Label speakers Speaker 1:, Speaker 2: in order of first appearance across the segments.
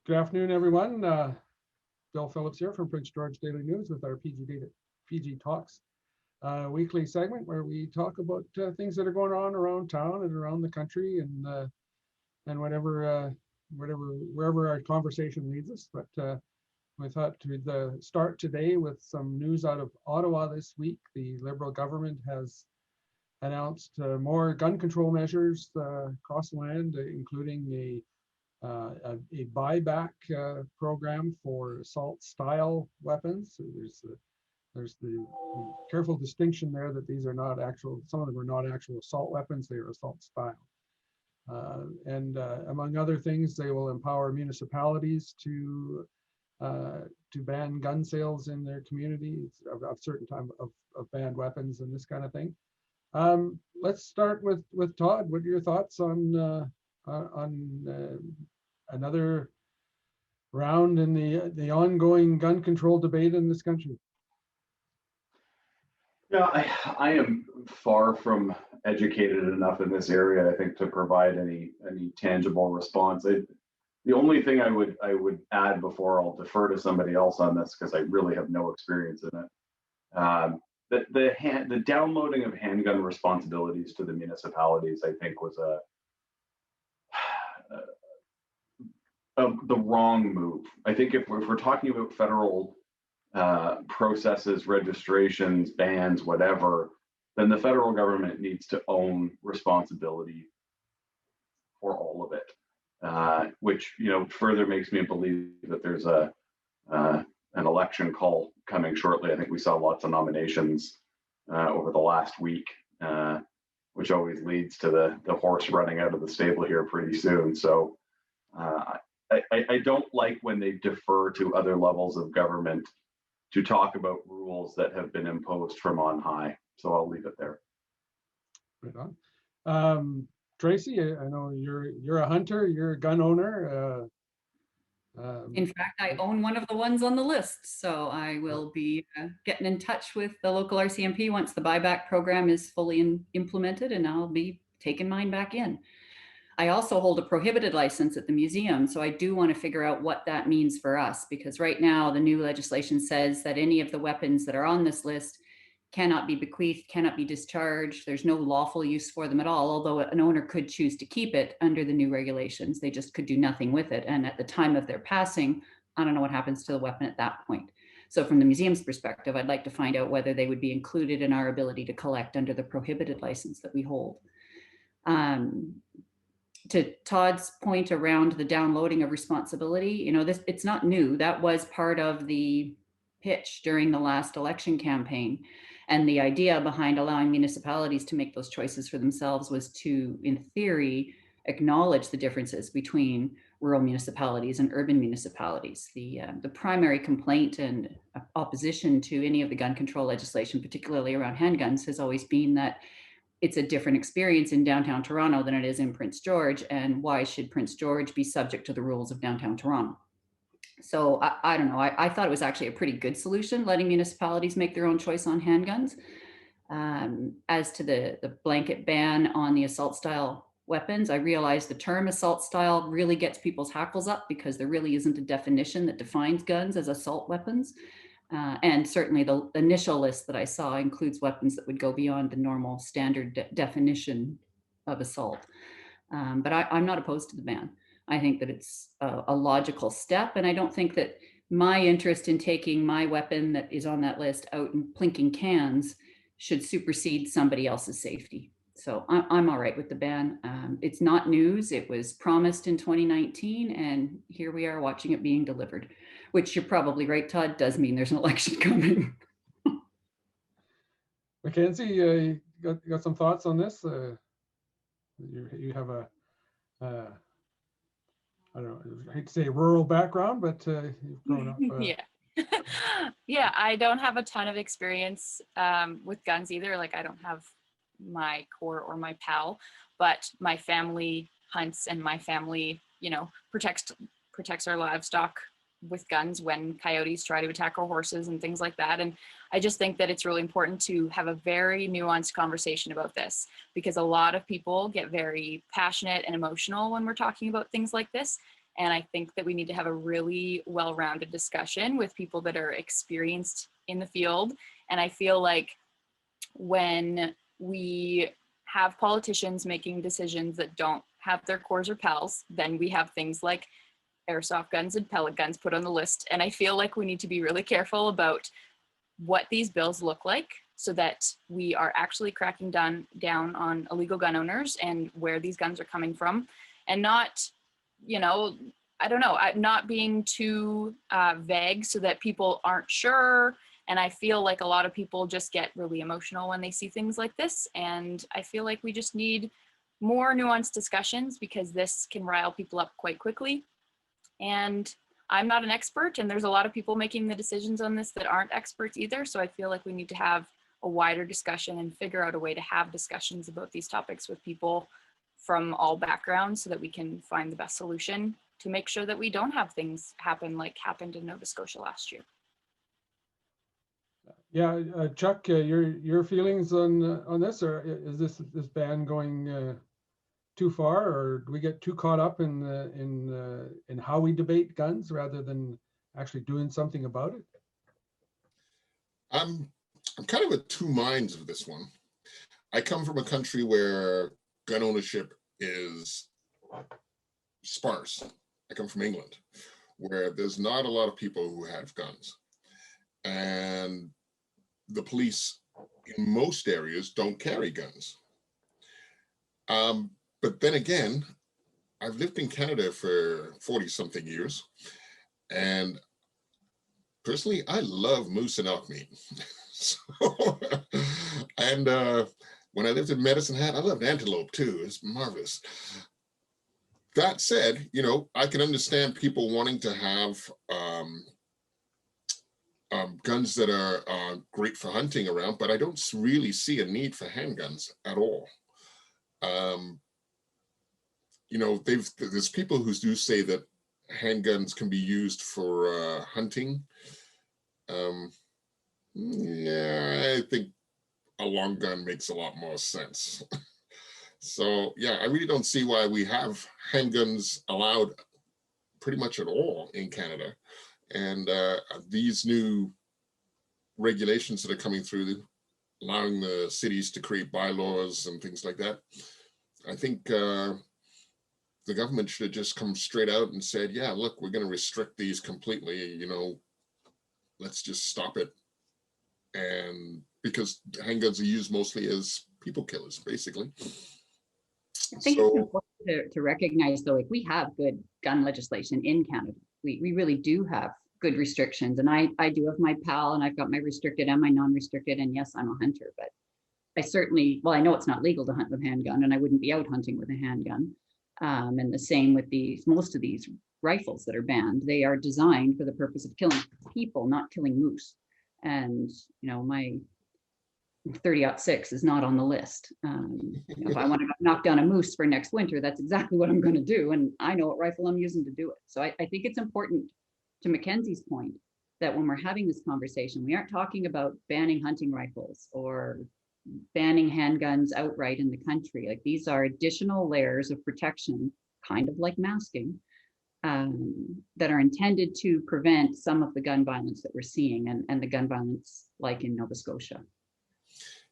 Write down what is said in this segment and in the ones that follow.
Speaker 1: Good afternoon, everyone. Bill Phillips here from Prince George Daily News with our PG Talks weekly segment where we talk about things that are going on around town and around the country and wherever our conversation leads us. But we thought to start today with some news out of Ottawa this week. The Liberal government has announced more gun control measures across the land, including a buyback program for assault-style weapons. So there's the careful distinction there that these are not actual. Some of them are not actual assault weapons; they are assault-style. And among other things, they will empower municipalities to ban gun sales in their communities of certain time of banned weapons and this kind of thing. Let's start with Todd. What are your thoughts on another round in the ongoing gun control debate in this country?
Speaker 2: Yeah, I am far from educated enough in this area, I think, to provide any tangible response. The only thing I would add before I'll defer to somebody else on this, because I really have no experience in it. The downloading of handgun responsibilities to the municipalities, I think, was the wrong move. I think if we're talking about federal processes, registrations, bans, whatever, then the federal government needs to own responsibility for all of it, which further makes me believe that there's an election call coming shortly. I think we saw lots of nominations over the last week, which always leads to the horse running out of the stable here pretty soon. So I don't like when they defer to other levels of government to talk about rules that have been imposed from on high. So I'll leave it there.
Speaker 1: Right on. Tracy, I know you're a hunter, you're a gun owner.
Speaker 3: In fact, I own one of the ones on the list, so I will be getting in touch with the local RCMP once the buyback program is fully implemented, and I'll be taking mine back in. I also hold a prohibited license at the museum, so I do want to figure out what that means for us, because right now the new legislation says that any of the weapons that are on this list cannot be bequeathed, cannot be discharged. There's no lawful use for them at all, although an owner could choose to keep it under the new regulations. They just could do nothing with it. And at the time of their passing, I don't know what happens to the weapon at that point. So from the museum's perspective, I'd like to find out whether they would be included in our ability to collect under the prohibited license that we hold. To Todd's point around the downloading of responsibility, it's not new. That was part of the pitch during the last election campaign. And the idea behind allowing municipalities to make those choices for themselves was to, in theory, acknowledge the differences between rural municipalities and urban municipalities. The primary complaint and opposition to any of the gun control legislation, particularly around handguns, has always been that it's a different experience in downtown Toronto than it is in Prince George, and why should Prince George be subject to the rules of downtown Toronto? So I don't know, I thought it was actually a pretty good solution, letting municipalities make their own choice on handguns. As to the blanket ban on the assault style weapons, I realize the term assault style really gets people's hackles up because there really isn't a definition that defines guns as assault weapons. And certainly the initial list that I saw includes weapons that would go beyond the normal standard definition of assault. But I'm not opposed to the ban. I think that it's a logical step. And I don't think that my interest in taking my weapon that is on that list out and plinking cans should supersede somebody else's safety. So I'm all right with the ban. It's not news. It was promised in 2019, and here we are watching it being delivered. Which you're probably right, Todd, does mean there's an election coming.
Speaker 1: Mackenzie, you got some thoughts on this? You have I don't know, I hate to say rural background, but you've grown up.
Speaker 4: Yeah. Yeah, I don't have a ton of experience with guns either. Like, I don't have my core or my pal, but my family hunts and my family, protects our livestock with guns when coyotes try to attack our horses and things like that. And I just think that it's really important to have a very nuanced conversation about this, because a lot of people get very passionate and emotional when we're talking about things like this. And I think that we need to have a really well-rounded discussion with people that are experienced in the field. And I feel like when we have politicians making decisions that don't have their cores or pals, then we have things like airsoft guns and pellet guns put on the list. And I feel like we need to be really careful about what these bills look like so that we are actually cracking down on illegal gun owners and where these guns are coming from, and not, you know, I don't know, not being too vague so that people aren't sure. And I feel like a lot of people just get really emotional when they see things like this. And I feel like we just need more nuanced discussions because this can rile people up quite quickly. And I'm not an expert, and there's a lot of people making the decisions on this that aren't experts either. So I feel like we need to have a wider discussion and figure out a way to have discussions about these topics with people from all backgrounds so that we can find the best solution to make sure that we don't have things happen like happened in Nova Scotia last year.
Speaker 1: Yeah, Chuck, your feelings on this, or is this ban going too far, or do we get too caught up in how we debate guns rather than actually doing something about it?
Speaker 5: I'm kind of at two minds of this one. I come from a country where gun ownership is sparse. I come from England, where there's not a lot of people who have guns. And the police in most areas don't carry guns. But then again, I've lived in Canada for 40 something years. And personally, I love moose and elk meat. And when I lived in Medicine Hat, I loved antelope too. It's marvelous. That said, you know, I can understand people wanting to have guns that are great for hunting around, but I don't really see a need for handguns at all. You know, there's people who do say that handguns can be used for hunting. Yeah, I think a long gun makes a lot more sense. So yeah, I really don't see why we have handguns allowed pretty much at all in Canada. And these new regulations that are coming through, allowing the cities to create bylaws and things like that, I think the government should have just come straight out and said, yeah, look, we're going to restrict these completely, you know, let's just stop it. And because handguns are used mostly as people killers, basically.
Speaker 3: I think it's important to recognize, though, like we have good gun legislation in Canada. We really do have good restrictions. And I do have my PAL, and I've got my restricted and my non-restricted. And yes, I'm a hunter, but I certainly, well, I know it's not legal to hunt with a handgun, and I wouldn't be out hunting with a handgun. And the same with most of these rifles that are banned. They are designed for the purpose of killing people, not killing moose. And, you know, my 30-06 is not on the list. If I want to knock down a moose for next winter, that's exactly what I'm going to do. And I know what rifle I'm using to do it. So I think it's important, to Mackenzie's point, that when we're having this conversation, we aren't talking about banning hunting rifles or banning handguns outright in the country. Like, these are additional layers of protection, kind of like masking, that are intended to prevent some of the gun violence that we're seeing, and the gun violence like in Nova Scotia.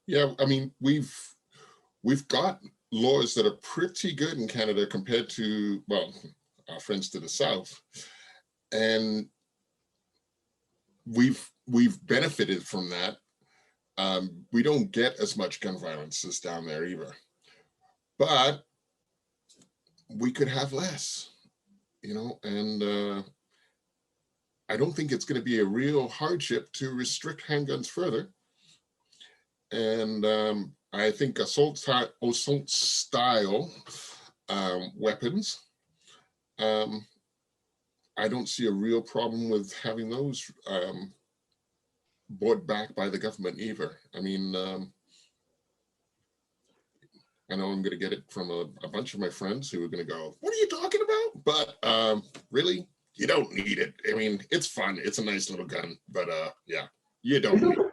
Speaker 5: Yeah, I mean, we've got laws that are pretty good in Canada compared to, well, our friends to the south, and we've benefited from that. We don't get as much gun violence as down there either, but we could have less, you know, and I don't think it's going to be a real hardship to restrict handguns further. And I think assault style weapons, I don't see a real problem with having those bought back by the government either. I mean, I know I'm going to get it from a bunch of my friends who are going to go, what are you talking about? But really, you don't need it. I mean, it's fun. It's a nice little gun, but yeah, you don't need it.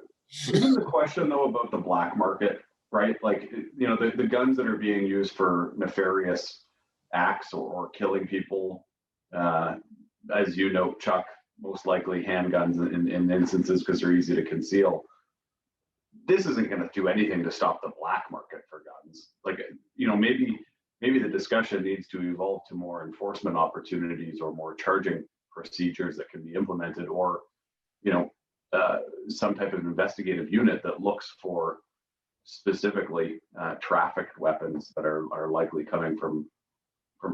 Speaker 2: Isn't the question though about the black market, right? Like, you know, the guns that are being used for nefarious acts or killing people, as you know, Chuck, most likely handguns in instances because they're easy to conceal. This isn't going to do anything to stop the black market for guns. Like, you know, maybe the discussion needs to evolve to more enforcement opportunities or more charging procedures that can be implemented, or, you know, some type of investigative unit that looks for specifically trafficked weapons that are likely coming from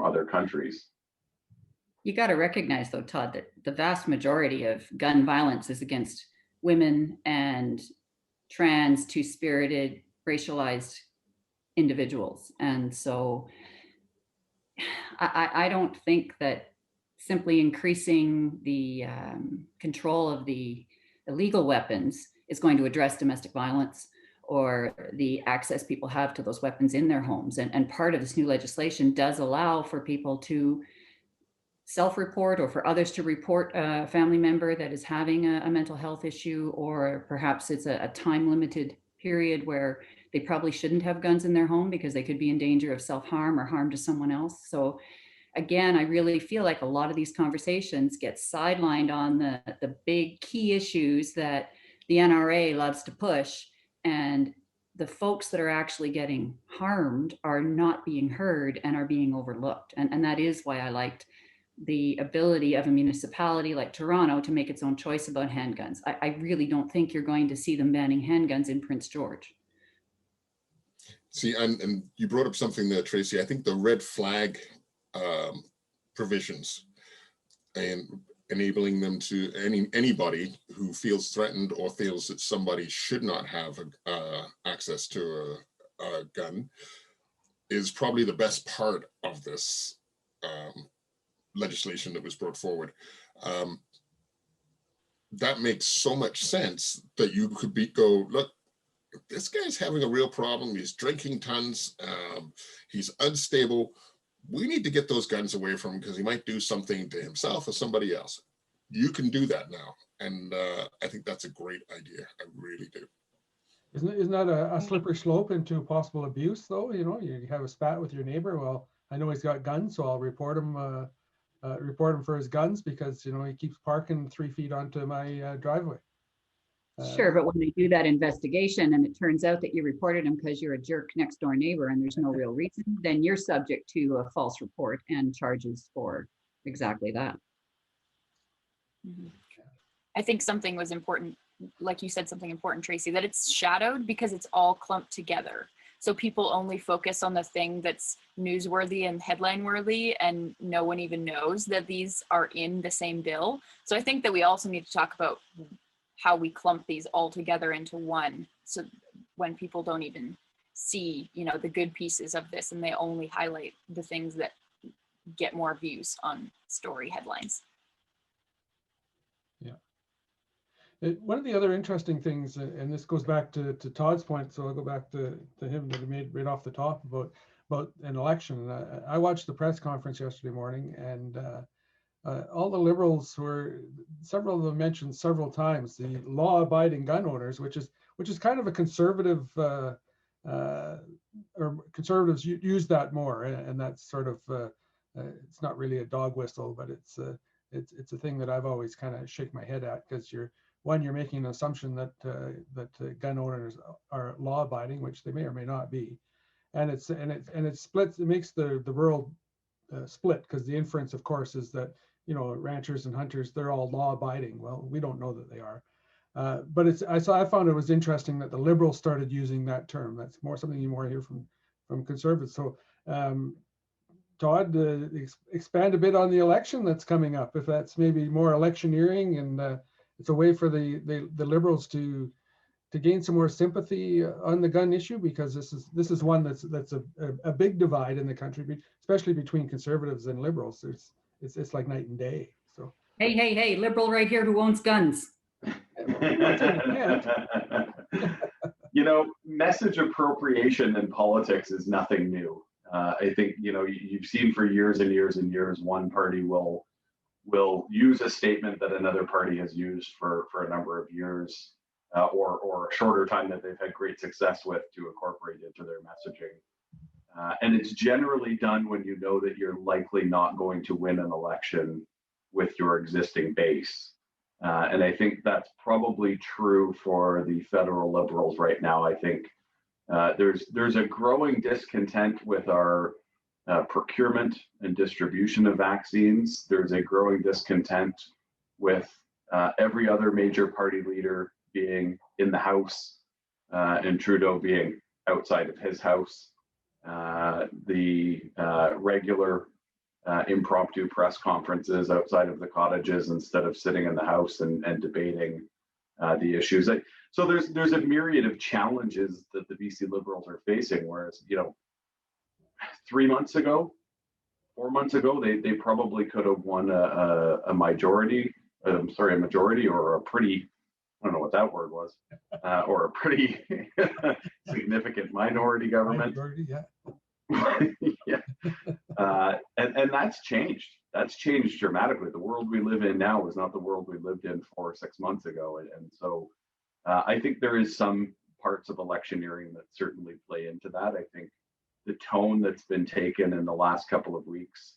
Speaker 2: other countries.
Speaker 3: You got to recognize, though, Todd, that the vast majority of gun violence is against women and trans, two-spirited, racialized individuals. And so I don't think that simply increasing the control of the illegal weapons is going to address domestic violence or the access people have to those weapons in their homes. And part of this new legislation does allow for people to self-report, or for others to report a family member that is having a mental health issue, or perhaps it's a time-limited period where they probably shouldn't have guns in their home because they could be in danger of self-harm or harm to someone else. So again, I really feel like a lot of these conversations get sidelined on the big key issues that the NRA loves to push, and the folks that are actually getting harmed are not being heard and are being overlooked. And that is why I liked the ability of a municipality like Toronto to make its own choice about handguns. I really don't think you're going to see them banning handguns in Prince George.
Speaker 5: See, and you brought up something there, Tracy. I think the red flag provisions and enabling them to anybody who feels threatened or feels that somebody should not have access to a gun is probably the best part of this legislation that was brought forward. That makes so much sense that you could go, look, this guy's having a real problem. He's drinking tons. He's unstable. We need to get those guns away from him because he might do something to himself or somebody else. You can do that now. And I think that's a great idea. I really do.
Speaker 1: Isn't that a slippery slope into possible abuse, though? You know, you have a spat with your neighbor. Well, I know he's got guns, so I'll report him for his guns because, you know, he keeps parking 3 feet onto my driveway.
Speaker 3: Sure, but when they do that investigation and it turns out that you reported him because you're a jerk next door neighbor and there's no real reason, then you're subject to a false report and charges for exactly that.
Speaker 4: Mm-hmm. I think something was important, like you said, something important, Tracy, that it's shadowed because it's all clumped together. So people only focus on the thing that's newsworthy and headline worthy, and no one even knows that these are in the same bill. So I think that we also need to talk about how we clump these all together into one. So when people don't even see, you know, the good pieces of this, and they only highlight the things that get more views on story headlines.
Speaker 1: Yeah. One of the other interesting things, and this goes back to Todd's point, so I'll go back to him that he made right off the top about an election. I watched the press conference yesterday morning, and all the Liberals several of them mentioned several times the law-abiding gun owners, which is kind of a conservative, or conservatives use that more, and that's sort of it's not really a dog whistle, but it's a thing that I've always kind of shake my head at, because you're making an assumption that gun owners are law-abiding, which they may or may not be, and it splits. It makes the world split, because the inference, of course, is that, you know, ranchers and hunters, they're all law-abiding. Well, we don't know that they are, but I found it was interesting that the Liberals started using that term. That's something you more hear from conservatives. So, Todd, expand a bit on the election that's coming up. If that's maybe more electioneering, and it's a way for the Liberals to gain some more sympathy on the gun issue, because this is one that's a big divide in the country, especially between conservatives and Liberals. It's like night and day. So
Speaker 3: hey, Liberal right here who owns guns.
Speaker 2: You know, message appropriation in politics is nothing new. I think, you know, you've seen for years and years and years, one party will use a statement that another party has used for a number of years, or a shorter time that they've had great success with, to incorporate into their messaging. And it's generally done when you know that you're likely not going to win an election with your existing base. And I think that's probably true for the federal Liberals right now. I think there's a growing discontent with our procurement and distribution of vaccines. There's a growing discontent with every other major party leader being in the House and Trudeau being outside of his house. The regular impromptu press conferences outside of the cottages instead of sitting in the House and debating the issues. So there's a myriad of challenges that the BC Liberals are facing, whereas, 3 months ago, 4 months ago, they probably could have won a majority or a pretty, I don't know what that word was, or a pretty significant minority government.
Speaker 1: Minority, yeah.
Speaker 2: Yeah. And that's changed. That's changed dramatically. The world we live in now is not the world we lived in 4 or 6 months ago. And so I think there is some parts of electioneering that certainly play into that. I think the tone that's been taken in the last couple of weeks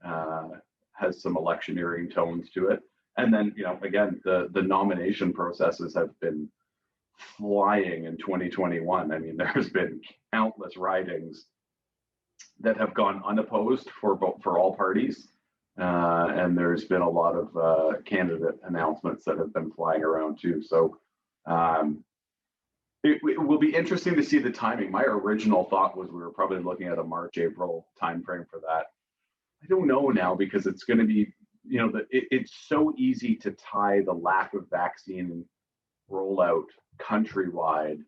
Speaker 2: has some electioneering tones to it. And then, again, the nomination processes have been flying in 2021. I mean, there's been countless ridings that have gone unopposed for all parties. And there's been a lot of candidate announcements that have been flying around too. So it will be interesting to see the timing. My original thought was we were probably looking at a March, April timeframe for that. I don't know now, because it's going to be, it's so easy to tie the lack of vaccine rollout countrywide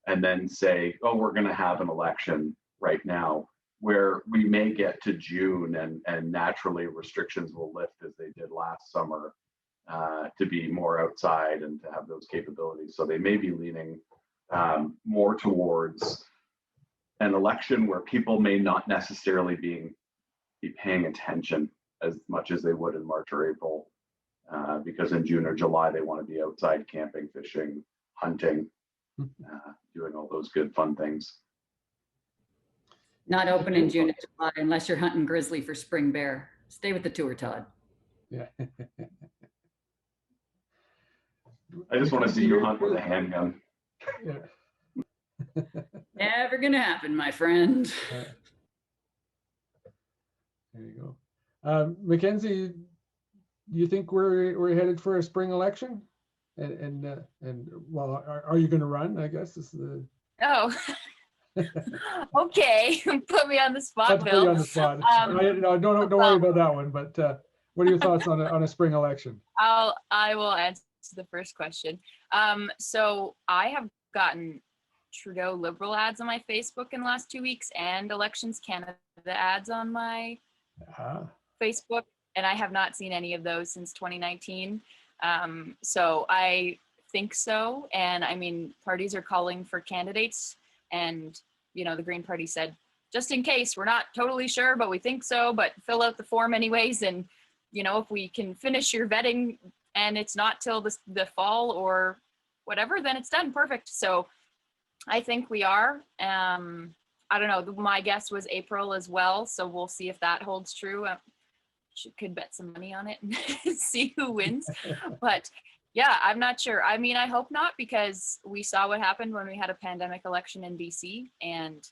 Speaker 2: and then say, oh, we're going to have an election right now, where we may get to June and naturally restrictions will lift as they did last summer to be more outside and to have those capabilities. So they may be leaning more towards an election where people may not necessarily be paying attention as much as they would in March or April, because in June or July, they want to be outside camping, fishing, hunting, doing all those good fun things.
Speaker 3: Not open in June and July unless you're hunting grizzly for spring bear. Stay with the tour, Todd.
Speaker 1: Yeah.
Speaker 2: I just want to see you hunt with a handgun.
Speaker 1: Yeah.
Speaker 3: Never gonna happen, my friend.
Speaker 1: There you go. Mackenzie, do you think we're headed for a spring election? And well, are you going to run? I guess is the.
Speaker 4: Oh. Okay, put me on the spot, Bill.
Speaker 1: Put you on the spot. Don't worry about that one. But what are your thoughts on a spring election?
Speaker 4: I will answer the first question. So I have gotten Trudeau Liberal ads on my Facebook in the last 2 weeks, and Elections Canada ads on my Facebook, and I have not seen any of those since 2019. So I think so, and I mean, parties are calling for candidates, and the Green Party said, just in case, we're not totally sure, but we think so, but fill out the form anyways, and if we can finish your vetting and it's not till the fall or whatever, then it's done. Perfect. So I think we are. I don't know. My guess was April as well. So we'll see if that holds true. Could bet some money on it and see who wins. But yeah, I'm not sure. I mean, I hope not, because we saw what happened when we had a pandemic election in BC, and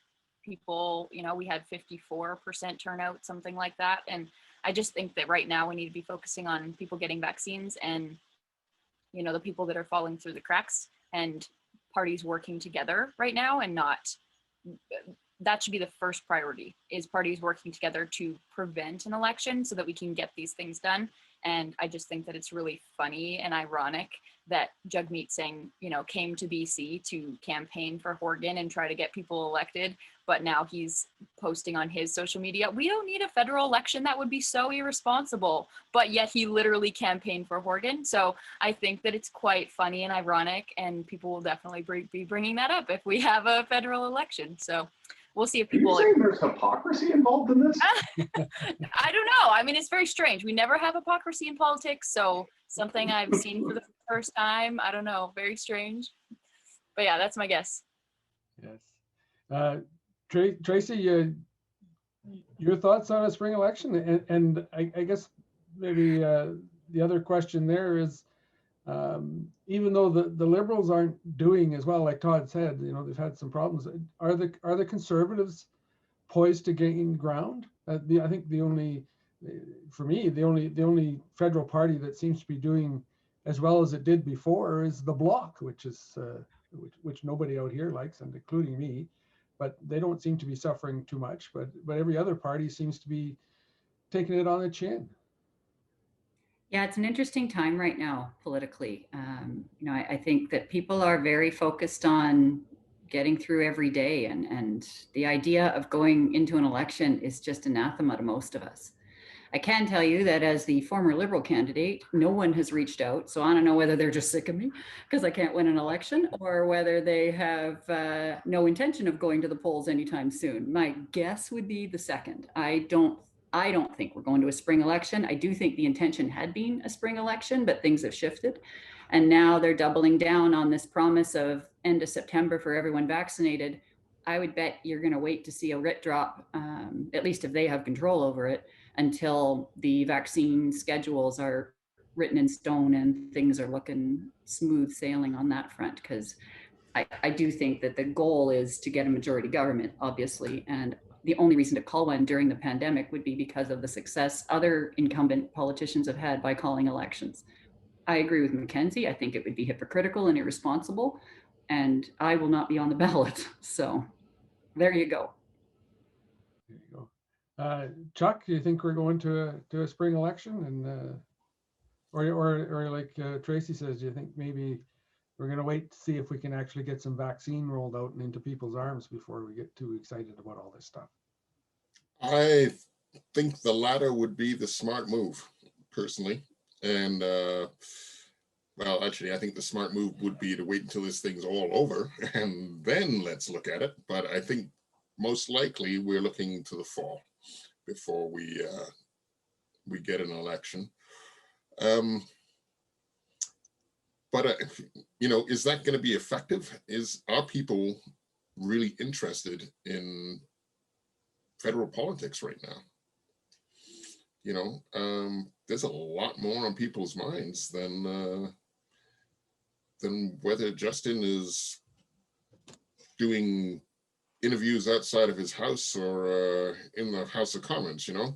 Speaker 4: people, we had 54% turnout, something like that. And I just think that right now we need to be focusing on people getting vaccines and, the people that are falling through the cracks, and parties working together right now, and not, that should be the first priority, is parties working together to prevent an election so that we can get these things done. And I just think that it's really funny and ironic that Jagmeet Singh, came to BC to campaign for Horgan and try to get people elected. But now he's posting on his social media, we don't need a federal election. That would be so irresponsible. But yet he literally campaigned for Horgan. So I think that it's quite funny and ironic, and people will definitely be bringing that up if we have a federal election. So we'll see if people.
Speaker 2: Are you saying there's hypocrisy involved in this?
Speaker 4: I don't know. I mean, it's very strange. We never have hypocrisy in politics. So something I've seen for the first time. I don't know. Very strange. But yeah, that's my guess.
Speaker 1: Yes. Tracy, your thoughts on a spring election? And I guess maybe the other question there is, even though the Liberals aren't doing as well, like Todd said, you know, they've had some problems. Are the Conservatives poised to gain ground? I think the only, for me, the only federal party that seems to be doing as well as it did before is the Bloc, which is which nobody out here likes, and including me. But they don't seem to be suffering too much. But every other party seems to be taking it on the chin.
Speaker 3: Yeah, it's an interesting time right now politically. You know, I think that people are very focused on getting through every day, and the idea of going into an election is just anathema to most of us. I can tell you that as the former Liberal candidate, no one has reached out. So I don't know whether they're just sick of me because I can't win an election, or whether they have no intention of going to the polls anytime soon. My guess would be the second. I don't think we're going to a spring election. I do think the intention had been a spring election, but things have shifted. And now they're doubling down on this promise of end of September for everyone vaccinated. I would bet you're going to wait to see a writ drop, at least if they have control over it, until the vaccine schedules are written in stone and things are looking smooth sailing on that front. Because I do think that the goal is to get a majority government, obviously. And the only reason to call one during the pandemic would be because of the success other incumbent politicians have had by calling elections. I agree with Mackenzie. I think it would be hypocritical and irresponsible, and I will not be on the ballot. So there you go.
Speaker 1: There you go. Chuck, do you think we're going to a spring election? And or like Tracy says, do you think maybe we're going to wait to see if we can actually get some vaccine rolled out and into people's arms before we get too excited about all this stuff?
Speaker 5: I think the latter would be the smart move, personally. And well, actually, I think the smart move would be to wait until this thing's all over and then let's look at it. But I think most likely we're looking to the fall before we get an election. But you know, is that going to be effective? Are people really interested in federal politics right now? You know, there's a lot more on people's minds than whether Justin is doing interviews outside of his house or in the House of Commons, you know.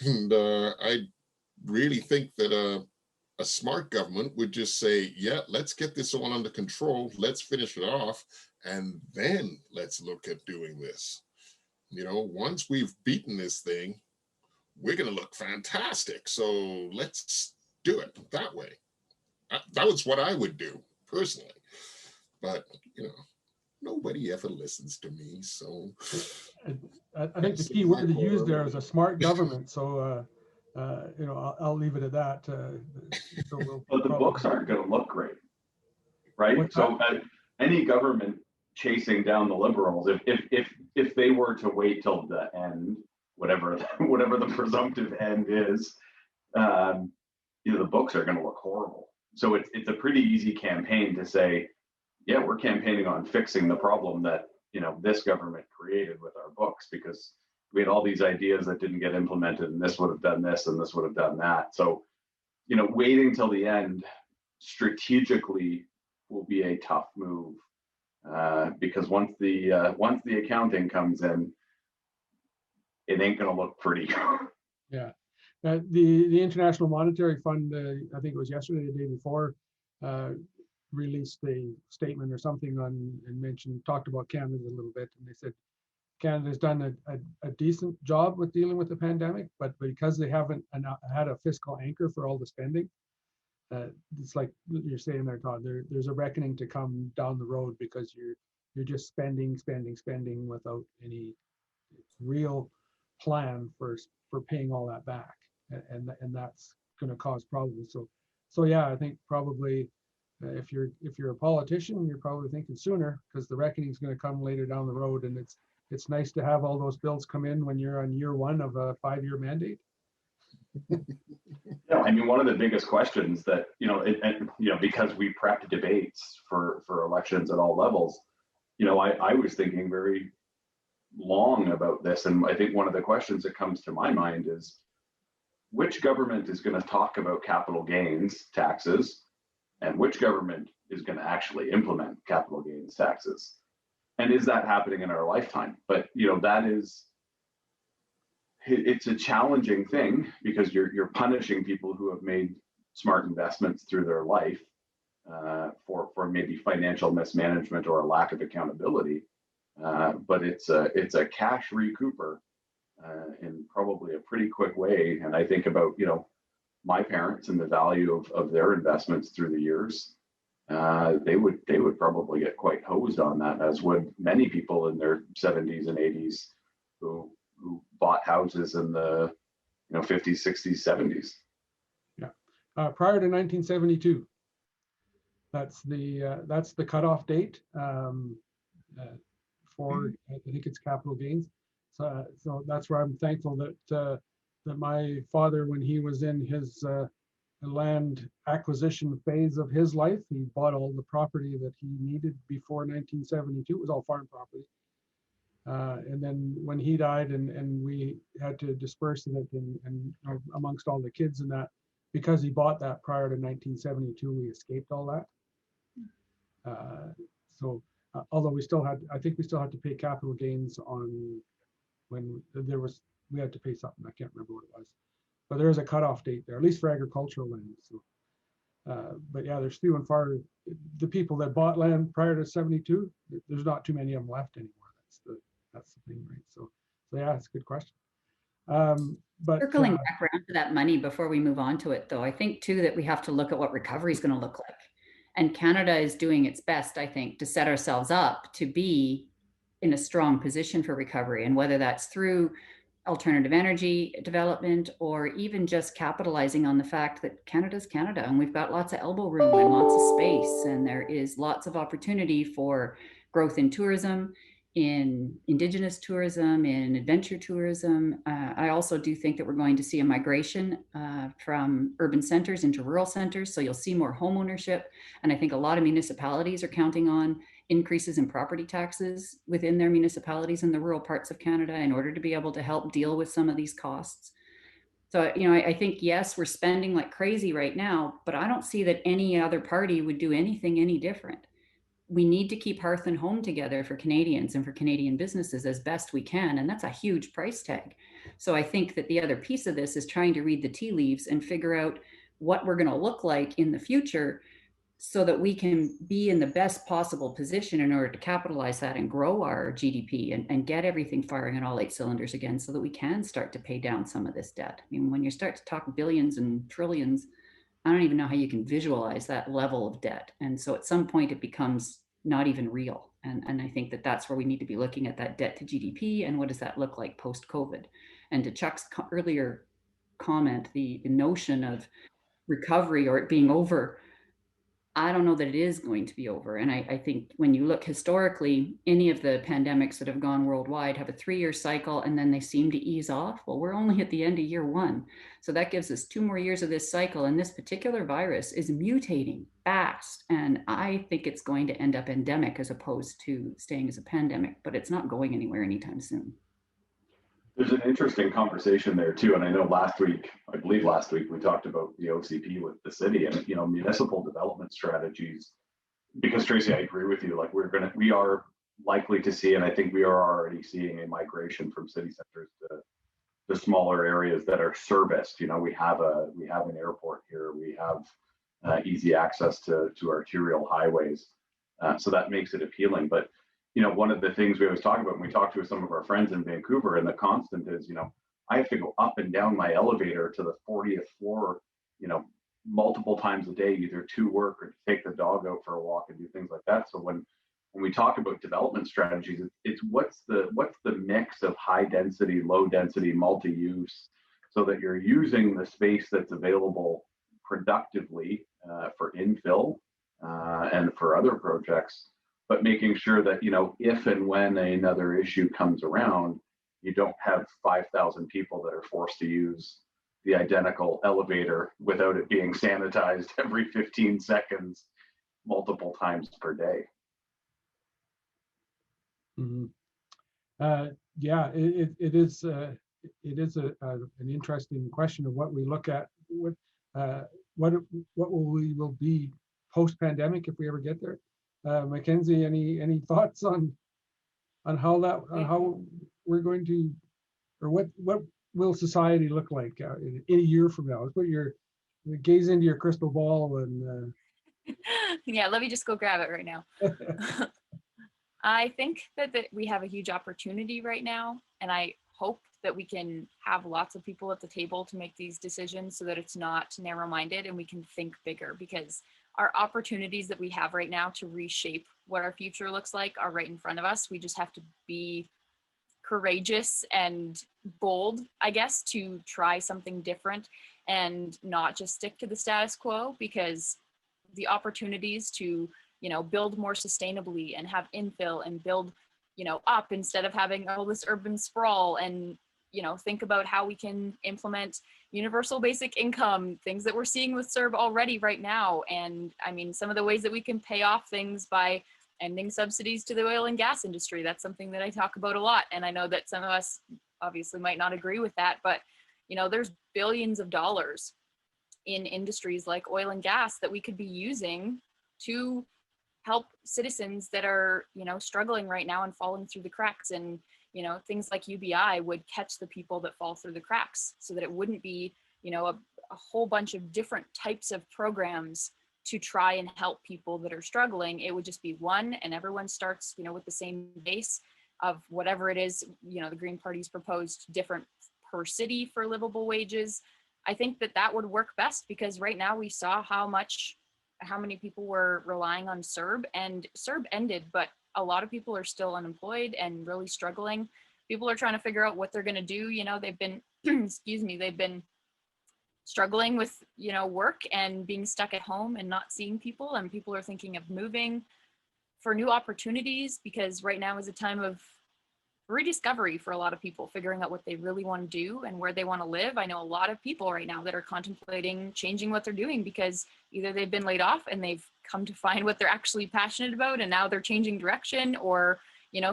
Speaker 5: And I really think that a smart government would just say, yeah, let's get this all under control, let's finish it off, and then let's look at doing this. You know, once we've beaten this thing, we're going to look fantastic. So let's do it that way. That was what I would do personally. But, you know, nobody ever listens to me. So
Speaker 1: I think the key word to use there is a smart government. So, you know, I'll leave it at that. So
Speaker 2: but the books aren't going to look great, right? So any government chasing down the Liberals, if they were to wait till the end, whatever the presumptive end is, you know, the books are going to look horrible. So it's a pretty easy campaign to say, yeah, we're campaigning on fixing the problem that, you know, this government created with our books, because we had all these ideas that didn't get implemented, and this would have done this and this would have done that. So, you know, waiting till the end strategically will be a tough move, because once the accounting comes in, it ain't going to look pretty.
Speaker 1: Yeah. The International Monetary Fund, I think it was yesterday, the day before, released a statement or something and talked about Canada a little bit. And they said Canada's done a decent job with dealing with the pandemic, but because they haven't had a fiscal anchor for all the spending, it's like you're saying there, Todd, there's a reckoning to come down the road, because you're just spending without any real plan for paying all that back, and that's going to cause problems. So yeah, I think probably if you're a politician, you're probably thinking sooner, because the reckoning is going to come later down the road, and it's nice to have all those bills come in when you're on year one of a 5-year mandate.
Speaker 2: Yeah, I mean, one of the biggest questions that, you know, because we prep debates for elections at all levels, you know, I was thinking very long about this, and I think one of the questions that comes to my mind is, which government is going to talk about capital gains taxes, and which government is going to actually implement capital gains taxes? And is that happening in our lifetime? But that is, it's a challenging thing, because you're punishing people who have made smart investments through their life for maybe financial mismanagement or a lack of accountability. But it's a cash recouper in probably a pretty quick way. And I think about my parents and the value of their investments through the years. They would probably get quite hosed on that, as would many people in their 70s and 80s who bought houses in the 50s, 60s, 70s.
Speaker 1: Yeah, prior to 1972. That's the cutoff date for, I think it's capital gains. So that's where I'm thankful that my father, when he was in his land acquisition phase of his life, he bought all the property that he needed before 1972. It was all farm property. And then when he died and we had to disperse it and amongst all the kids and that, because he bought that prior to 1972, we escaped all that. So although I think we still had to pay capital gains on when we had to pay something. I can't remember what it was, but there is a cutoff date there, at least for agricultural land. So, but yeah, there's few and far. The people that bought land prior to 72, there's not too many of them left anymore. That's the thing, right? So yeah, it's a good question. But
Speaker 3: circling back around to that money before we move on to it, though, I think too that we have to look at what recovery is going to look like. And Canada is doing its best, I think, to set ourselves up to be in a strong position for recovery. And whether that's through alternative energy development or even just capitalizing on the fact that Canada's Canada and we've got lots of elbow room and lots of space, and there is lots of opportunity for growth in tourism, in Indigenous tourism, in adventure tourism. I also do think that we're going to see a migration from urban centers into rural centers. So you'll see more home ownership. And I think a lot of municipalities are counting on increases in property taxes within their municipalities in the rural parts of Canada in order to be able to help deal with some of these costs. So, I think, yes, we're spending like crazy right now, but I don't see that any other party would do anything any different. We need to keep hearth and home together for Canadians and for Canadian businesses as best we can. And that's a huge price tag. So I think that the other piece of this is trying to read the tea leaves and figure out what we're going to look like in the future so that we can be in the best possible position in order to capitalize that and grow our GDP and get everything firing on all 8 cylinders again so that we can start to pay down some of this debt. I mean, when you start to talk billions and trillions, I don't even know how you can visualize that level of debt. And so at some point it becomes not even real. And I think that that's where we need to be looking at that debt to GDP and what does that look like post-COVID. And to Chuck's earlier comment, the notion of recovery or it being over, I don't know that it is going to be over. And I think when you look historically, any of the pandemics that have gone worldwide have a 3-year cycle and then they seem to ease off. Well, we're only at the end of year 1. So that gives us 2 more years of this cycle. And this particular virus is mutating fast. And I think it's going to end up endemic as opposed to staying as a pandemic, but it's not going anywhere anytime soon.
Speaker 2: There's an interesting conversation there too. And I know I believe last week, we talked about the OCP with the city and, municipal development strategies, because Tracy, I agree with you. Like we are likely to see, and I think we are already seeing a migration from city centers to smaller areas that are serviced. We have an airport here. We have easy access to arterial highways. So that makes it appealing. But one of the things we always talk about when we talk to some of our friends in Vancouver, and the constant is, I have to go up and down my elevator to the 40th floor, multiple times a day, either to work or to take the dog out for a walk and do things like that. So when we talk about development strategies, it's what's the mix of high density, low density, multi-use, so that you're using the space that's available productively for infill and for other projects, but making sure that, if and when another issue comes around, you don't have 5,000 people that are forced to use the identical elevator without it being sanitized every 15 seconds, multiple times per day.
Speaker 1: Mm-hmm. Yeah, it is an interesting question of what we look at. What we will be post-pandemic if we ever get there. Mackenzie, any thoughts on how we're going to, or what will society look like in a year from now? Let's put your gaze into your crystal ball and.
Speaker 4: Yeah, let me just go grab it right now. I think that we have a huge opportunity right now, and I hope that we can have lots of people at the table to make these decisions so that it's not narrow-minded and we can think bigger, because our opportunities that we have right now to reshape what our future looks like are right in front of us. We just have to be courageous and bold, I guess, to try something different and not just stick to the status quo, because the opportunities to, build more sustainably and have infill and build, up instead of having all this urban sprawl, and, think about how we can implement universal basic income, things that we're seeing with CERB already right now. And I mean, some of the ways that we can pay off things by ending subsidies to the oil and gas industry. That's something that I talk about a lot. And I know that some of us obviously might not agree with that, but, there's billions of dollars in industries like oil and gas that we could be using to help citizens that are, struggling right now and falling through the cracks. And, things like UBI would catch the people that fall through the cracks, so that it wouldn't be, a whole bunch of different types of programs to try and help people that are struggling. It would just be one, and everyone starts, with the same base of whatever it is, the Green Party's proposed different per city for livable wages. I think that would work best, because right now we saw how many people were relying on CERB, and CERB ended, but a lot of people are still unemployed and really struggling. People are trying to figure out what they're going to do. They've been, they've been struggling with, work and being stuck at home and not seeing people, and people are thinking of moving for new opportunities, because right now is a time of rediscovery for a lot of people, figuring out what they really want to do and where they want to live. I know a lot of people right now that are contemplating changing what they're doing, because either they've been laid off and they've come to find what they're actually passionate about, and now they're changing direction, or,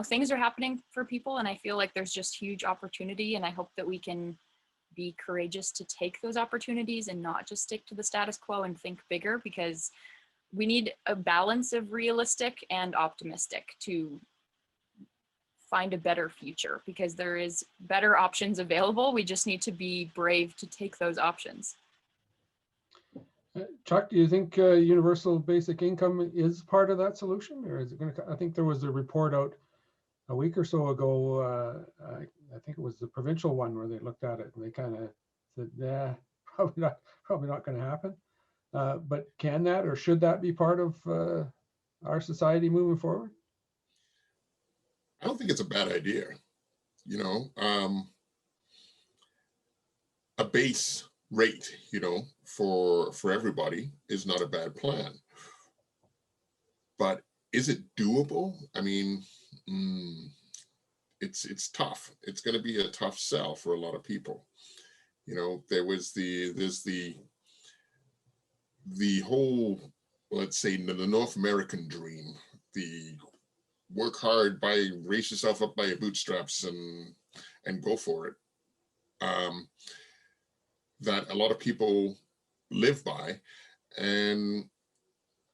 Speaker 4: things are happening for people. And I feel like there's just huge opportunity, and I hope that we can be courageous to take those opportunities and not just stick to the status quo and think bigger, because we need a balance of realistic and optimistic to find a better future, because there is better options available. We just need to be brave to take those options.
Speaker 1: Chuck, do you think universal basic income is part of that solution, or is it going to? I think there was a report out a week or so ago. I think it was the provincial one, where they looked at it and they kind of said, "Yeah, probably not going to happen." But can that, or should that be part of our society moving forward?
Speaker 5: I don't think it's a bad idea. A base rate, for everybody is not a bad plan. But is it doable? I mean, it's tough. It's going to be a tough sell for a lot of people. There's the whole, let's say, the North American dream, the work hard, raise yourself up by your bootstraps and go for it. That a lot of people live by, and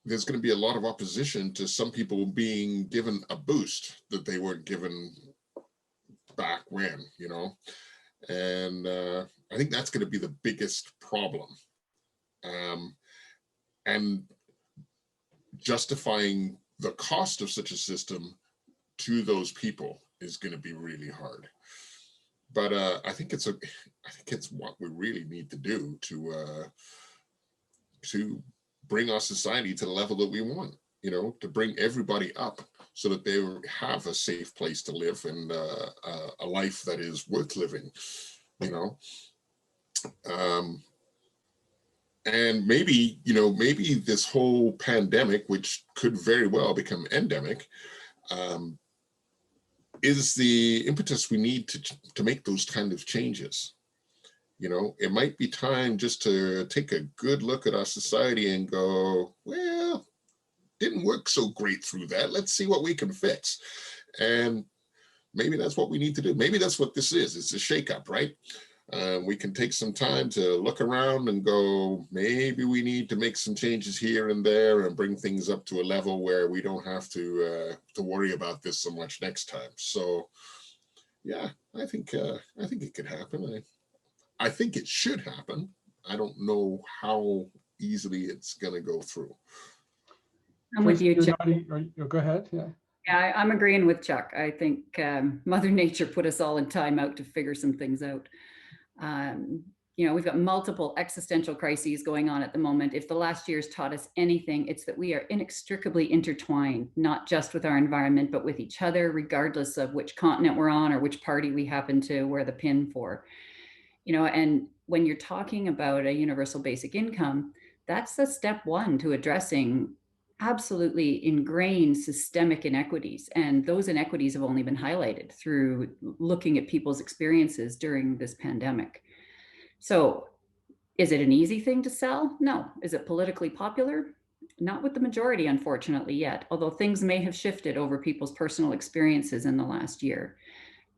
Speaker 5: there's going to be a lot of opposition to some people being given a boost that they weren't given back when, and I think that's going to be the biggest problem. And justifying the cost of such a system to those people is going to be really hard. But I think it's what we really need to do to bring our society to the level that we want, to bring everybody up so that they have a safe place to live and a life that is worth living, and maybe this whole pandemic, which could very well become endemic, is the impetus we need to make those kind of changes. It might be time just to take a good look at our society and go, well, didn't work so great through that. Let's see what we can fix. And maybe that's what we need to do. Maybe that's what this is. It's a shakeup, right? We can take some time to look around and go, maybe we need to make some changes here and there and bring things up to a level where we don't have to worry about this so much next time. So yeah, I think it could happen. I think it should happen. I don't know how easily it's going to go through.
Speaker 3: I'm with you,
Speaker 1: Tracy,
Speaker 3: Chuck.
Speaker 1: go ahead. Yeah.
Speaker 3: Yeah, I'm agreeing with Chuck. I think Mother Nature put us all in timeout to figure some things out. We've got multiple existential crises going on at the moment. If the last year's taught us anything, it's that we are inextricably intertwined, not just with our environment, but with each other, regardless of which continent we're on or which party we happen to wear the pin for. And when you're talking about a universal basic income, that's the step one to addressing absolutely ingrained systemic inequities. And those inequities have only been highlighted through looking at people's experiences during this pandemic. So is it an easy thing to sell? No. Is it politically popular? Not with the majority, unfortunately, yet, although things may have shifted over people's personal experiences in the last year.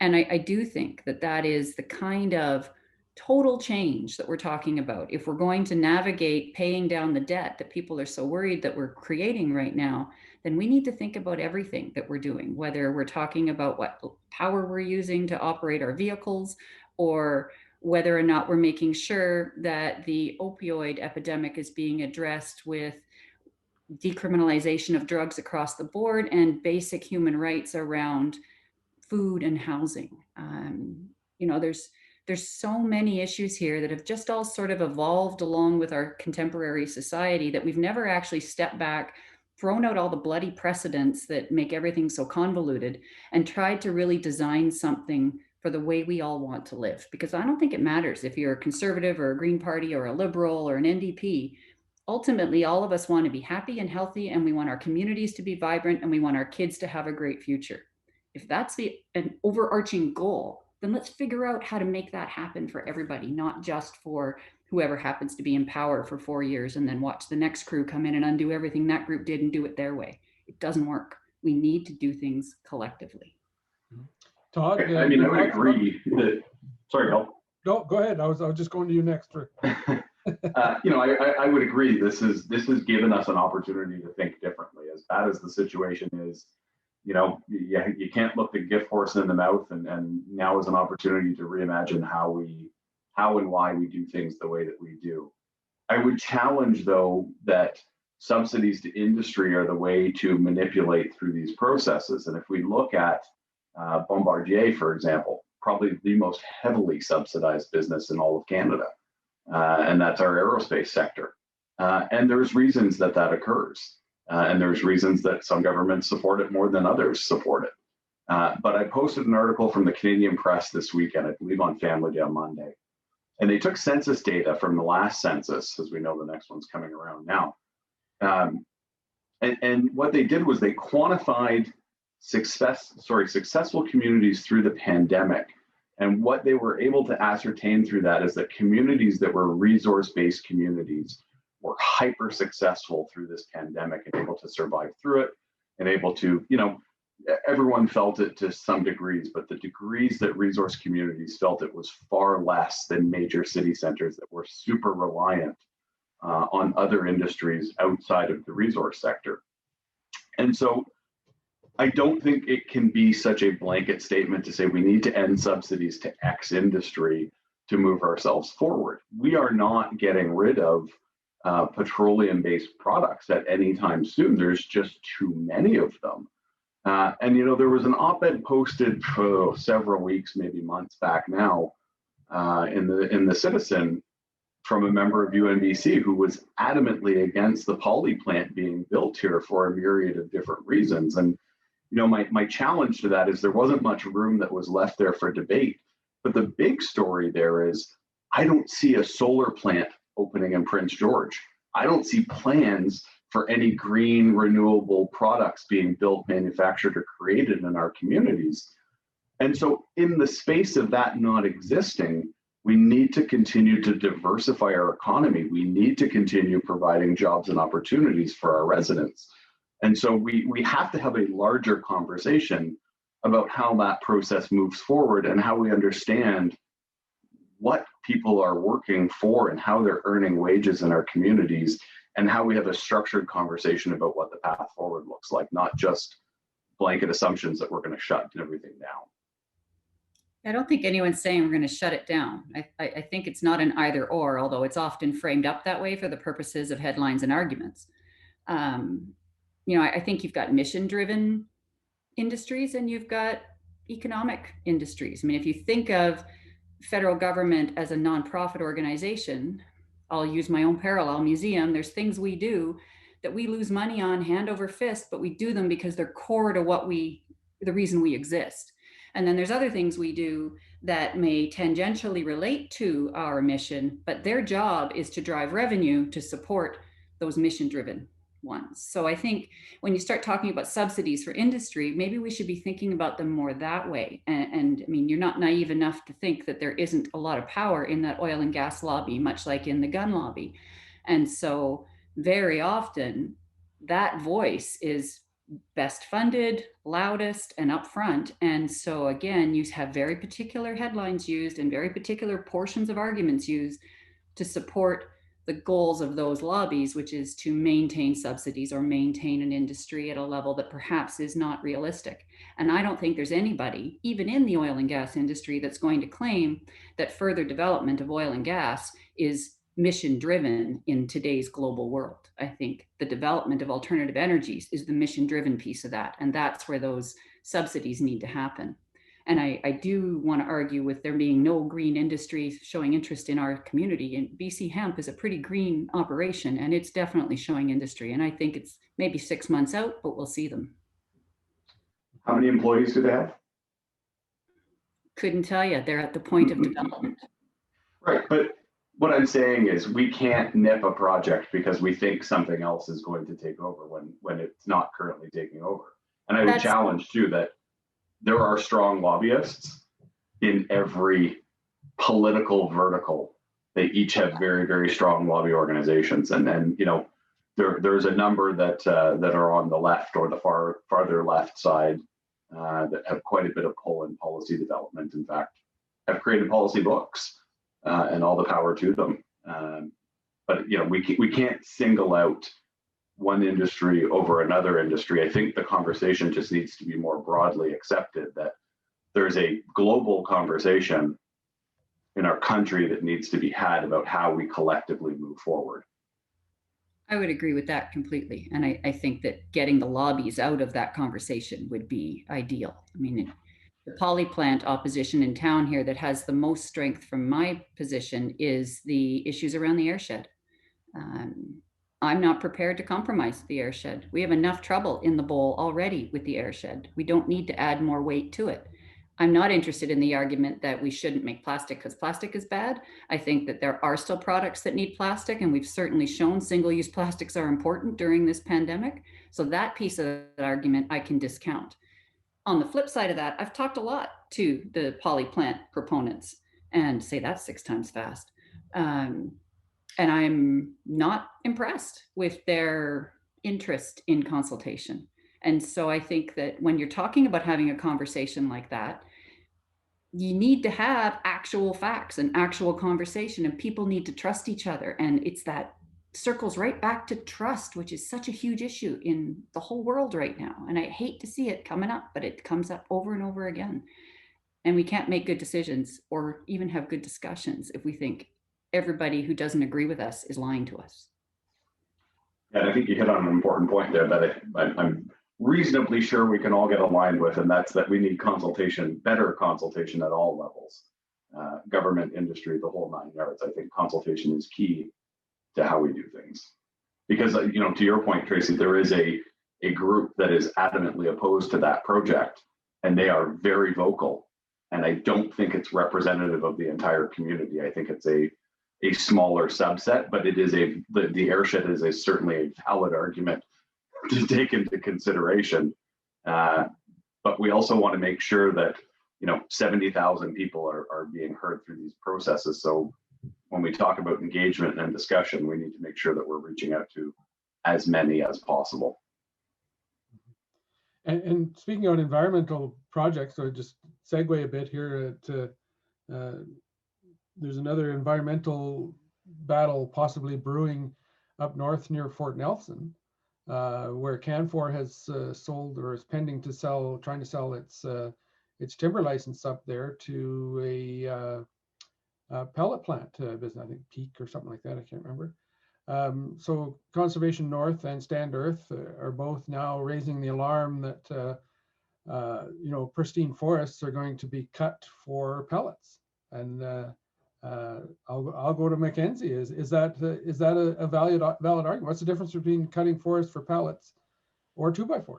Speaker 3: And I do think that is the kind of total change that we're talking about. If we're going to navigate paying down the debt that people are so worried that we're creating right now, then we need to think about everything that we're doing, whether we're talking about what power we're using to operate our vehicles, or whether or not we're making sure that the opioid epidemic is being addressed with decriminalization of drugs across the board and basic human rights around food and housing. There's so many issues here that have just all sort of evolved along with our contemporary society that we've never actually stepped back, thrown out all the bloody precedents that make everything so convoluted, and tried to really design something for the way we all want to live. Because I don't think it matters if you're a conservative or a Green Party or a Liberal or an NDP. Ultimately, all of us want to be happy and healthy, and we want our communities to be vibrant, and we want our kids to have a great future. If that's an overarching goal, then let's figure out how to make that happen for everybody, not just for whoever happens to be in power for 4 years and then watch the next crew come in and undo everything that group did and do it their way. It doesn't work. We need to do things collectively.
Speaker 1: Todd?
Speaker 2: I would agree that, sorry, Bill.
Speaker 1: No, go ahead. I was just going to you next, Rick.
Speaker 2: I would agree. This has given us an opportunity to think differently. As bad as the situation is, you can't look the gift horse in the mouth, and now is an opportunity to reimagine how and why we do things the way that we do. I would challenge, though, that subsidies to industry are the way to manipulate through these processes. And if we look at Bombardier, for example, probably the most heavily subsidized business in all of Canada, and that's our aerospace sector. And there's reasons that occurs. And there's reasons that some governments support it more than others support it. But I posted an article from the Canadian Press this weekend, I believe on Family Day on Monday. And they took census data from the last census, as we know the next one's coming around now. And what they did was they quantified successful communities through the pandemic. And what they were able to ascertain through that is that communities that were resource-based communities were hyper successful through this pandemic and able to survive through it, and able to, everyone felt it to some degrees, but the degrees that resource communities felt it was far less than major city centers that were super reliant on other industries outside of the resource sector. And so I don't think it can be such a blanket statement to say we need to end subsidies to X industry to move ourselves forward. We are not getting rid of petroleum-based products at any time soon. There's just too many of them. And there was an op-ed posted for several weeks, maybe months back now, in the Citizen, from a member of UNBC who was adamantly against the poly plant being built here for a myriad of different reasons. And my challenge to that is there wasn't much room that was left there for debate. But the big story there is I don't see a solar plant opening in Prince George. I don't see plans for any green renewable products being built, manufactured, or created in our communities. And so in the space of that not existing, we need to continue to diversify our economy. We need to continue providing jobs and opportunities for our residents. And so we have to have a larger conversation about how that process moves forward and how we understand what people are working for and how they're earning wages in our communities, and how we have a structured conversation about what the path forward looks like, not just blanket assumptions that we're going to shut everything down.
Speaker 3: I don't think anyone's saying we're going to shut it down. I think it's not an either or, although it's often framed up that way for the purposes of headlines and arguments. I think you've got mission-driven industries and you've got economic industries. I mean, if you think of federal government as a nonprofit organization, I'll use my own parallel museum. There's things we do that we lose money on hand over fist, but we do them because they're core to the reason we exist. And then there's other things we do that may tangentially relate to our mission, but their job is to drive revenue to support those mission-driven ones. So I think when you start talking about subsidies for industry, maybe we should be thinking about them more that way. And I mean, you're not naive enough to think that there isn't a lot of power in that oil and gas lobby, much like in the gun lobby. And so very often that voice is best funded, loudest, and upfront. And so again, you have very particular headlines used and very particular portions of arguments used to support the goals of those lobbies, which is to maintain subsidies or maintain an industry at a level that perhaps is not realistic. And I don't think there's anybody, even in the oil and gas industry, that's going to claim that further development of oil and gas is mission driven in today's global world. I think the development of alternative energies is the mission driven piece of that. And that's where those subsidies need to happen. And I do want to argue with there being no green industry showing interest in our community. And BC Hemp is a pretty green operation, and it's definitely showing industry. And I think it's maybe 6 months out, but we'll see them.
Speaker 2: How many employees do they have?
Speaker 3: Couldn't tell you. They're at the point of development.
Speaker 2: Right, but what I'm saying is we can't nip a project because we think something else is going to take over when it's not currently taking over. And I would challenge too that there are strong lobbyists in every political vertical. They each have very, very strong lobby organizations. And there's a number that are on the left or the farther left side that have quite a bit of pull in policy development. In fact, have created policy books and all the power to them. But we can't single out one industry over another industry. I think the conversation just needs to be more broadly accepted that there's a global conversation in our country that needs to be had about how we collectively move forward.
Speaker 3: I would agree with that completely. And I think that getting the lobbies out of that conversation would be ideal. I mean, the poly plant opposition in town here that has the most strength from my position is the issues around the airshed. I'm not prepared to compromise the airshed. We have enough trouble in the bowl already with the airshed. We don't need to add more weight to it. I'm not interested in the argument that we shouldn't make plastic because plastic is bad. I think that there are still products that need plastic, and we've certainly shown single-use plastics are important during this pandemic. So that piece of the argument I can discount. On the flip side of that, I've talked a lot to the poly plant proponents and say that's 6 times fast. And I'm not impressed with their interest in consultation. And so I think that when you're talking about having a conversation like that, you need to have actual facts and actual conversation, and people need to trust each other. And it's that circles right back to trust, which is such a huge issue in the whole world right now. And I hate to see it coming up, but it comes up over and over again. And we can't make good decisions or even have good discussions if we think everybody who doesn't agree with us is lying to us.
Speaker 2: Yeah, I think you hit on an important point there that I'm reasonably sure we can all get aligned with, and that's that we need consultation, better consultation at all levels, government, industry, the whole 9 yards. I think consultation is key to how we do things. Because, to your point, Tracy, there is a group that is adamantly opposed to that project, and they are very vocal. And I don't think it's representative of the entire community. I think it's a smaller subset, but it is the airshed is certainly a valid argument to take into consideration. But we also want to make sure that 70,000 people are being heard through these processes. So when we talk about engagement and discussion, we need to make sure that we're reaching out to as many as possible.
Speaker 1: And speaking on environmental project, so just segue a bit here to there's another environmental battle possibly brewing up north near Fort Nelson, where Canfor has sold or is pending to sell, trying to sell its timber license up there to a pellet plant business, I think Peak or something like that, I can't remember. So Conservation North and Stand Earth are both now raising the alarm that you know, pristine forests are going to be cut for pellets. And I'll go to Mackenzie. Is that a valid argument? What's the difference between cutting forests for pellets or 2x4s?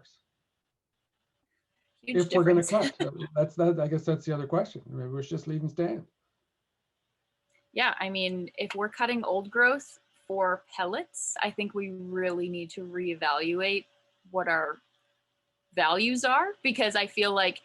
Speaker 4: Huge
Speaker 1: If we're going to
Speaker 4: difference.
Speaker 1: cut, I guess that's the other question. Maybe we should just leave them stand.
Speaker 4: Yeah, I mean, if we're cutting old growth for pellets, I think we really need to reevaluate what our values are, because I feel like,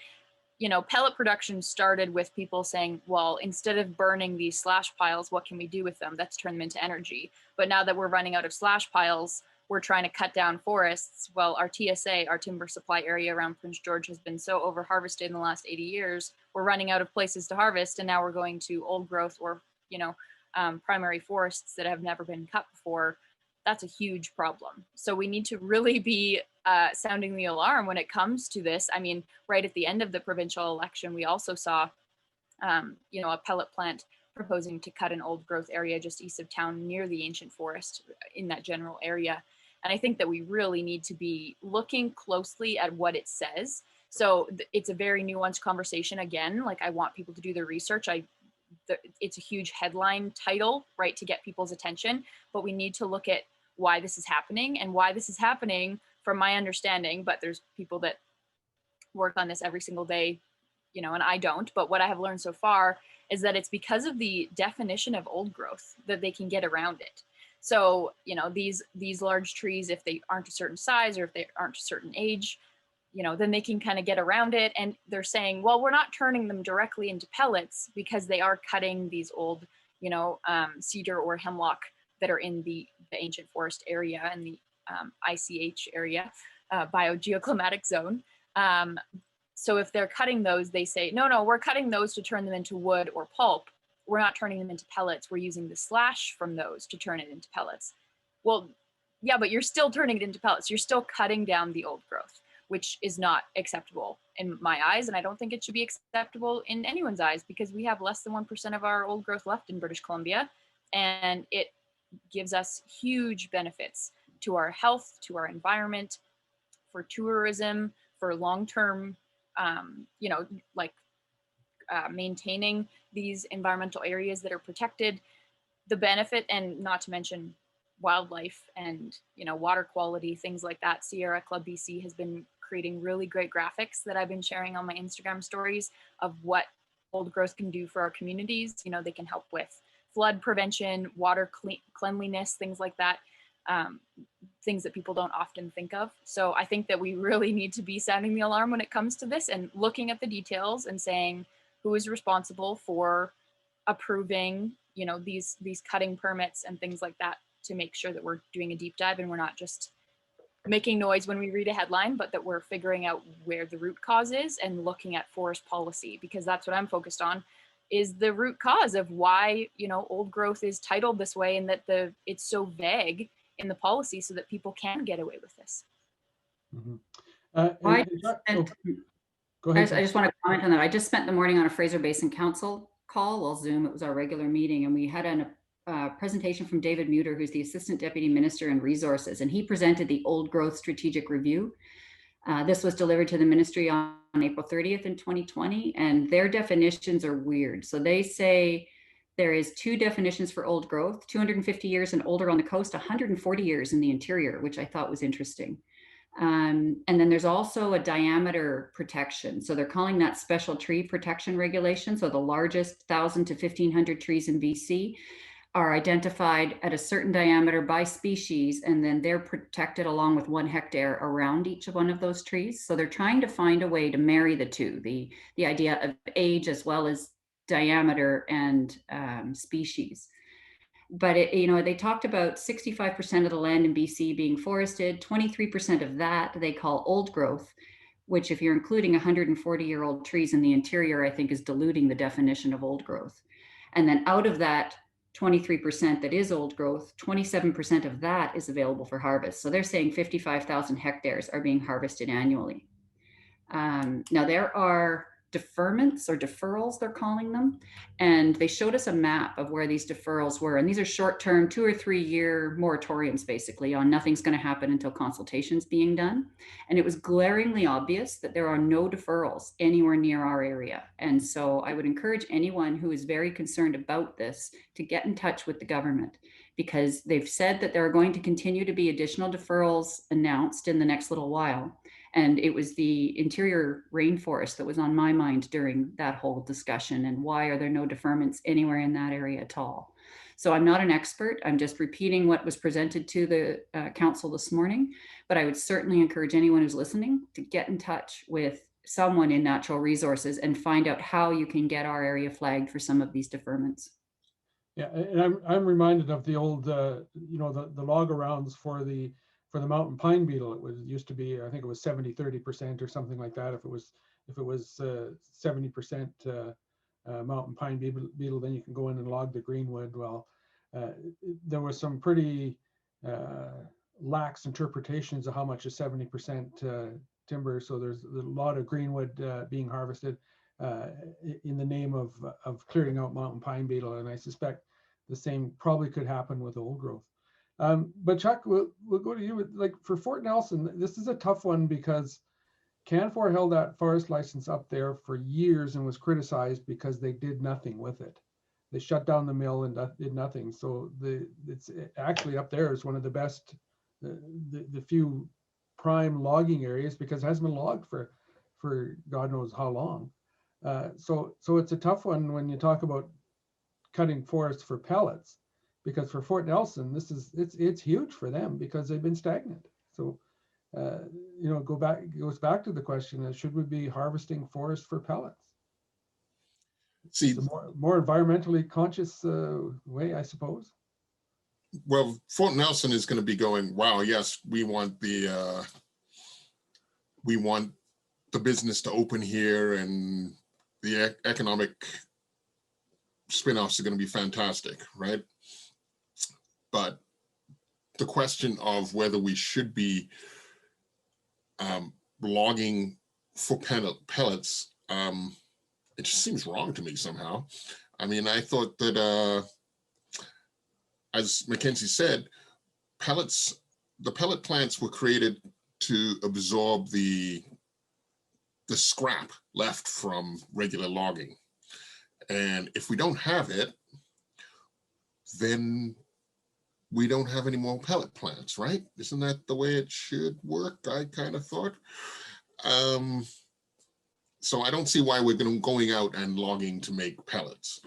Speaker 4: you know, pellet production started with people saying, well, instead of burning these slash piles, what can we do with them? Let's turn them into energy. But now that we're running out of slash piles, we're trying to cut down forests. Well, our TSA, our timber supply area around Prince George, has been so over harvested in the last 80 years. We're running out of places to harvest, and now we're going to old growth or, you know, primary forests that have never been cut before. That's a huge problem. So we need to really be sounding the alarm when it comes to this. I mean, right at the end of the provincial election, we also saw, you know, a pellet plant proposing to cut an old growth area just east of town near the ancient forest in that general area. And I think that we really need to be looking closely at what it says. So it's a very nuanced conversation. Again, like, I want people to do their research. It's a huge headline title, right, to get people's attention, but we need to look at why this is happening, and why this is happening, from my understanding, but there's people that work on this every single day, you know, and I don't, but what I have learned so far is that it's because of the definition of old growth that they can get around it. So, you know, these large trees, if they aren't a certain size or if they aren't a certain age, you know, then they can kind of get around it. And they're saying, well, we're not turning them directly into pellets because they are cutting these old, you know, cedar or hemlock that are in the ancient forest area and the ICH area, biogeoclimatic zone. So if they're cutting those, they say, no, we're cutting those to turn them into wood or pulp. We're not turning them into pellets. We're using the slash from those to turn it into pellets. Well, yeah, but you're still turning it into pellets. You're still cutting down the old growth, which is not acceptable in my eyes. And I don't think it should be acceptable in anyone's eyes, because we have less than 1% of our old growth left in British Columbia. And it gives us huge benefits to our health, to our environment, for tourism, for long-term, you know, like maintaining these environmental areas that are protected. The benefit, and not to mention wildlife and, you know, water quality, things like that. Sierra Club BC has been creating really great graphics that I've been sharing on my Instagram stories of what old growth can do for our communities. You know, they can help with flood prevention, water cleanliness, things like that, things that people don't often think of. So I think that we really need to be sounding the alarm when it comes to this, and looking at the details and saying who is responsible for approving, you know, these cutting permits and things like that, to make sure that we're doing a deep dive and we're not just making noise when we read a headline, but that we're figuring out where the root cause is and looking at forest policy, because that's what I'm focused on, is the root cause of why, you know, old growth is titled this way, and that it's so vague in the policy so that people can get away with this.
Speaker 1: Mm-hmm. Go ahead.
Speaker 3: I just want to comment on that. I just spent the morning on a Fraser Basin Council call, well, Zoom, it was our regular meeting, and we had a presentation from David Muter, who's the Assistant Deputy Minister in Resources, and he presented the Old Growth Strategic Review. This was delivered to the ministry on April 30th in 2020, and their definitions are weird. So they say there is 2 definitions for old growth: 250 years and older on the coast, 140 years in the interior, which I thought was interesting. And then there's also a diameter protection. So they're calling that special tree protection regulation. So the largest 1,000 to 1,500 trees in BC are identified at a certain diameter by species, and then they're protected along with 1 hectare around each one of those trees. So they're trying to find a way to marry the two, the idea of age as well as diameter and species. But you know, they talked about 65% of the land in BC being forested, 23% of that they call old growth, which if you're including 140-year-old trees in the interior, I think is diluting the definition of old growth. And then out of that 23% that is old growth, 27% of that is available for harvest. So they're saying 55,000 hectares are being harvested annually. Now there are deferments or deferrals, they're calling them. And they showed us a map of where these deferrals were. And these are short-term 2 or 3 year moratoriums, basically, on nothing's going to happen until consultation's being done. And it was glaringly obvious that there are no deferrals anywhere near our area. And so I would encourage anyone who is very concerned about this to get in touch with the government, because they've said that there are going to continue to be additional deferrals announced in the next little while. And it was the interior rainforest that was on my mind during that whole discussion. And why are there no deferments anywhere in that area at all? So I'm not an expert. I'm just repeating what was presented to the council this morning. But I would certainly encourage anyone who's listening to get in touch with someone in natural resources and find out how you can get our area flagged for some of these deferments.
Speaker 1: Yeah, and I'm reminded of the old, you know, the log arounds for the mountain pine beetle. It used to be, I think it was 70-30% or something like that. If it was 70% mountain pine beetle, then you can go in and log the greenwood. Well, there was some pretty lax interpretations of how much is 70% timber. So there's a lot of greenwood being harvested in the name of clearing out mountain pine beetle, and I suspect the same probably could happen with old growth. But Chuck, we'll go to you. Like for Fort Nelson, this is a tough one because Canfor held that forest license up there for years and was criticized because they did nothing with it. They shut down the mill and did nothing. So it's actually up there is one of the best, the few prime logging areas, because it hasn't been logged for God knows how long. So it's a tough one when you talk about cutting forests for pellets, because for Fort Nelson, it's huge for them because they've been stagnant. So you know, it goes back to the question: should we be harvesting forest for pellets?
Speaker 5: See,
Speaker 1: it's a more environmentally conscious way, I suppose.
Speaker 5: Well, Fort Nelson is going to be going, wow, yes, we want the business to open here, and the economic spin-offs are going to be fantastic, right? But the question of whether we should be logging for pellets, it just seems wrong to me somehow. I mean, I thought that, as Mackenzie said, the pellet plants were created to absorb the scrap left from regular logging. And if we don't have it, then we don't have any more pellet plants, right? Isn't that the way it should work? I kind of thought. So I don't see why we're going out and logging to make pellets.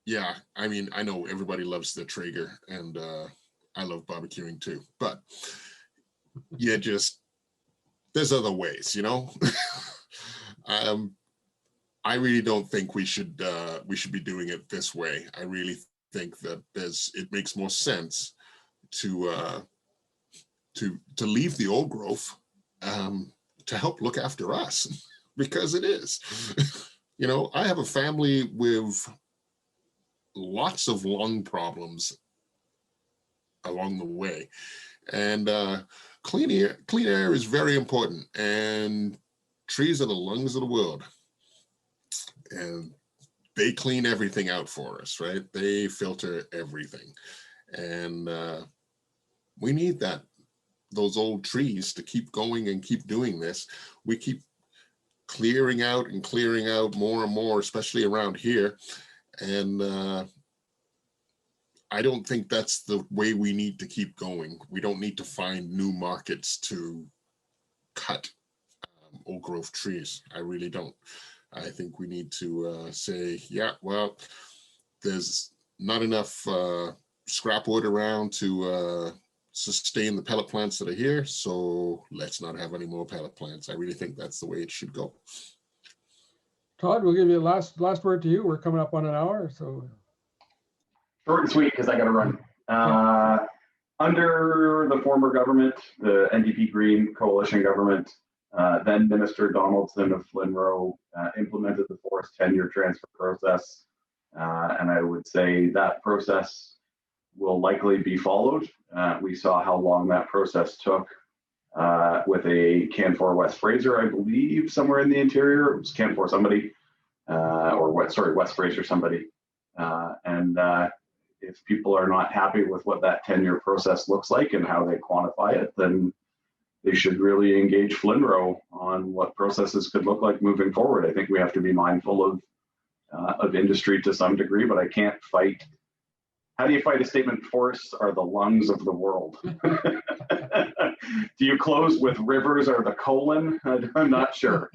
Speaker 5: Yeah, I mean, I know everybody loves the Traeger, and I love barbecuing too, but yeah, just there's other ways, you know. I really don't think we should be doing it this way. I really think that it makes more sense to leave the old growth to help look after us, because it is. You know, I have a family with lots of lung problems along the way, and clean air is very important, and trees are the lungs of the world, and they clean everything out for us, right? They filter everything, and we need those old trees to keep going and keep doing this. We keep clearing out more and more, especially around here. And I don't think that's the way we need to keep going. We don't need to find new markets to cut old growth trees. I really don't. I think we need to say, yeah, well, there's not enough scrap wood around to sustain the pellet plants that are here, so let's not have any more pellet plants. I really think that's the way it should go.
Speaker 1: Todd, we'll give you the last word to you. We're coming up on an hour, so.
Speaker 2: Short and sweet, because I got to run. Under the former government, the NDP Green coalition government, then Minister Donaldson of Flinroe implemented the forced tenure transfer process. And I would say that process will likely be followed. We saw how long that process took with a Canfor West Fraser, I believe, somewhere in the interior. It was Canfor somebody, West Fraser somebody. If people are not happy with what that tenure process looks like and how they quantify it, then they should really engage Flinroe on what processes could look like moving forward. I think we have to be mindful of industry to some degree, but I can't fight. How do you fight a statement? Forests are the lungs of the world. Do you close with rivers or the colon? I'm not sure.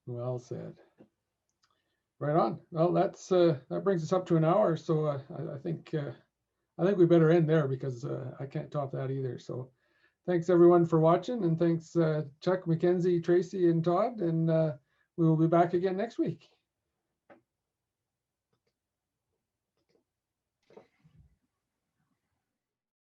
Speaker 1: Well said. Right on. Well, that brings us up to an hour. So I think we better end there because I can't top that either. So thanks everyone for watching, and thanks Chuck, Mackenzie, Tracy, and Todd. And we will be back again next week.